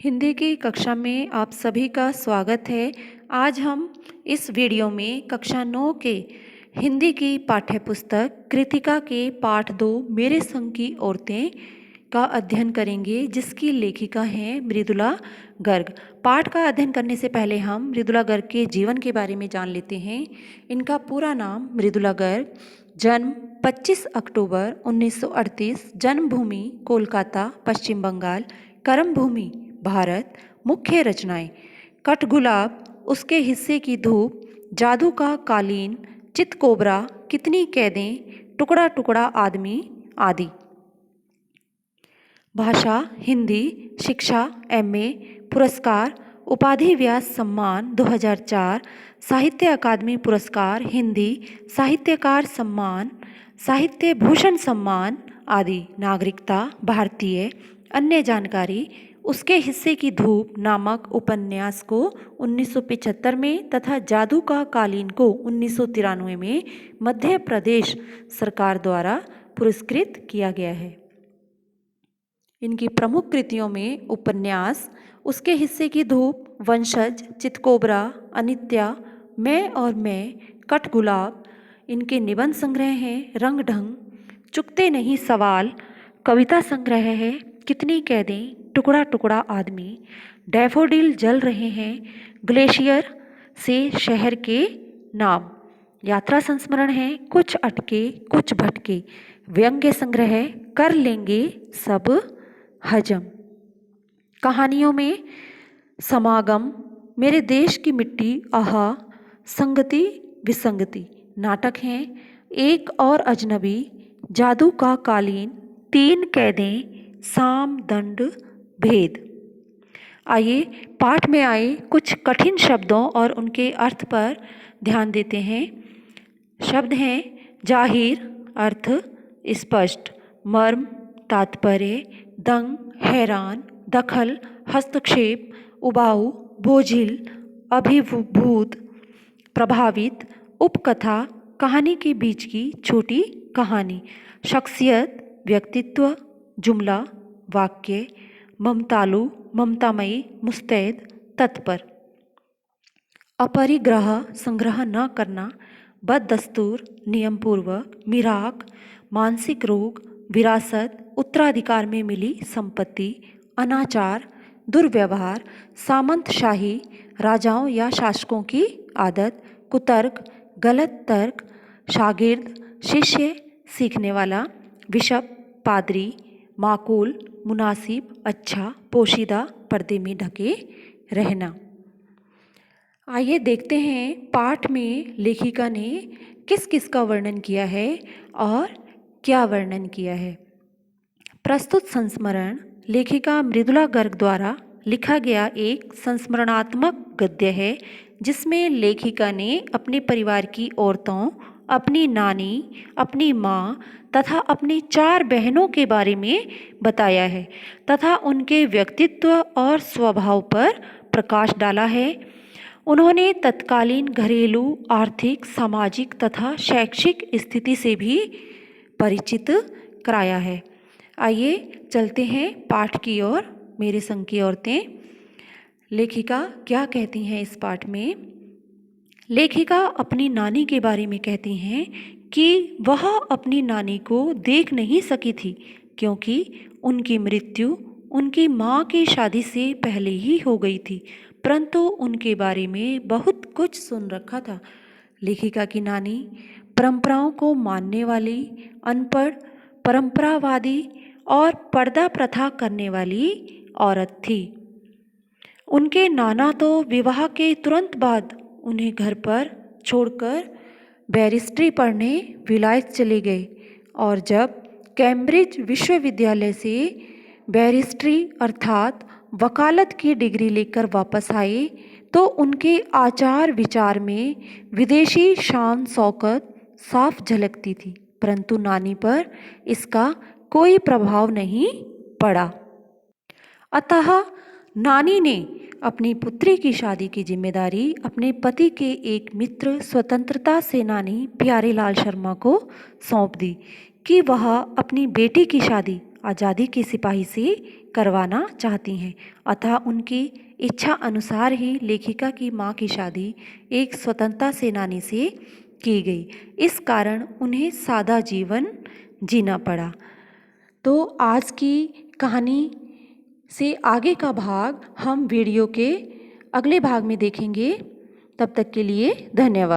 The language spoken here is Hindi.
हिंदी की कक्षा में आप सभी का स्वागत है। आज हम इस वीडियो में कक्षा 9 के हिंदी की पाठ्य पुस्तक कृतिका के पाठ 2 मेरे संग की औरतें का अध्ययन करेंगे, जिसकी लेखिका हैं मृदुला गर्ग। पाठ का अध्ययन करने से पहले हम मृदुला गर्ग के जीवन के बारे में जान लेते हैं। इनका पूरा नाम मृदुला गर्ग, जन्म 25 अक्टूबर 1938, जन्मभूमि कोलकाता पश्चिम बंगाल, कर्मभूमि भारत। मुख्य रचनाएं: कठगुलाब, उसके हिस्से की धूप, जादू का कालीन, चितकोबरा, कितनी कैदें, टुकड़ा टुकड़ा आदमी आदि। भाषा हिंदी। शिक्षा एमए। पुरस्कार: उपाधि व्यास सम्मान 2004, साहित्य अकादमी पुरस्कार हिंदी, साहित्यकार सम्मान, साहित्य भूषण सम्मान आदि। नागरिकता भारतीय। अन्य जानकारी: उसके हिस्से की धूप नामक उपन्यास को 1975 में तथा जादू का कालीन को 1993 में मध्य प्रदेश सरकार द्वारा पुरस्कृत किया गया है। इनकी प्रमुख कृतियों में उपन्यास उसके हिस्से की धूप, वंशज, चितकोबरा, अनित्या, मैं और मैं, कठगुलाब। इनके निबंध संग्रह हैं रंग ढंग, चुकते नहीं सवाल, कविता संग्रह है कितनी कैदें, टुकड़ा टुकड़ा आदमी, डैफोडिल जल रहे हैं, ग्लेशियर से शहर के नाम। यात्रा संस्मरण है कुछ अटके कुछ भटके, व्यंग्य संग्रह है कर लेंगे सब हजम। कहानियों में समागम, मेरे देश की मिट्टी, आहा, संगति विसंगति। नाटक हैं एक और अजनबी, जादू का कालीन, तीन कैदें, साम दंड भेद। आइए पाठ में आए कुछ कठिन शब्दों और उनके अर्थ पर ध्यान देते हैं। शब्द हैं जाहिर अर्थ स्पष्ट, मर्म तात्पर्य, दंग हैरान, दखल हस्तक्षेप, उबाऊ बोझिल, अभिभूत प्रभावित, उपकथा कहानी के बीच की छोटी कहानी, शख्सियत व्यक्तित्व, जुमला वाक्य, ममतालु ममतामयी, मुस्तैद तत्पर। अपरिग्रह संग्रह न करना, बददस्तूर नियमपूर्वक, मिराक मानसिक रोग, विरासत उत्तराधिकार में मिली संपत्ति, अनाचार दुर्व्यवहार, सामंतशाही राजाओं या शासकों की आदत, कुतर्क गलत तर्क, शागिर्द शिष्य सीखने वाला, बिशप पादरी, माकूल मुनासिब अच्छा, पोशीदा पर्दे में ढके रहना। आइए देखते हैं पाठ में लेखिका ने किस किस का वर्णन किया है और क्या वर्णन किया है। प्रस्तुत संस्मरण लेखिका मृदुला गर्ग द्वारा लिखा गया एक संस्मरणात्मक गद्य है, जिसमें लेखिका ने अपने परिवार की औरतों, अपनी नानी, अपनी माँ तथा अपनी 4 बहनों के बारे में बताया है तथा उनके व्यक्तित्व और स्वभाव पर प्रकाश डाला है। उन्होंने तत्कालीन घरेलू, आर्थिक, सामाजिक तथा शैक्षिक स्थिति से भी परिचित कराया है। आइए चलते हैं पाठ की ओर। मेरे संग की औरतें। लेखिका क्या कहती हैं इस पाठ में। लेखिका अपनी नानी के बारे में कहती हैं कि वह अपनी नानी को देख नहीं सकी थी, क्योंकि उनकी मृत्यु उनकी माँ की शादी से पहले ही हो गई थी, परंतु उनके बारे में बहुत कुछ सुन रखा था। लेखिका की नानी परंपराओं को मानने वाली, अनपढ़, परंपरावादी और पर्दा प्रथा करने वाली औरत थी। उनके नाना तो विवाह के तुरंत बाद उन्हें घर पर छोड़कर बैरिस्ट्री पढ़ने विलायत चले गए, और जब कैम्ब्रिज विश्वविद्यालय से बैरिस्ट्री अर्थात वकालत की डिग्री लेकर वापस आए, तो उनके आचार विचार में विदेशी शान शौकत साफ झलकती थी, परंतु नानी पर इसका कोई प्रभाव नहीं पड़ा। अतः नानी ने अपनी पुत्री की शादी की जिम्मेदारी अपने पति के एक मित्र, स्वतंत्रता सेनानी प्यारेलाल शर्मा को सौंप दी कि वह अपनी बेटी की शादी आज़ादी के सिपाही से करवाना चाहती हैं। अतः उनकी इच्छा अनुसार ही लेखिका की माँ की शादी एक स्वतंत्रता सेनानी से की गई। इस कारण उन्हें सादा जीवन जीना पड़ा। तो आज की कहानी से आगे का भाग हम वीडियो के अगले भाग में देखेंगे। तब तक के लिए धन्यवाद।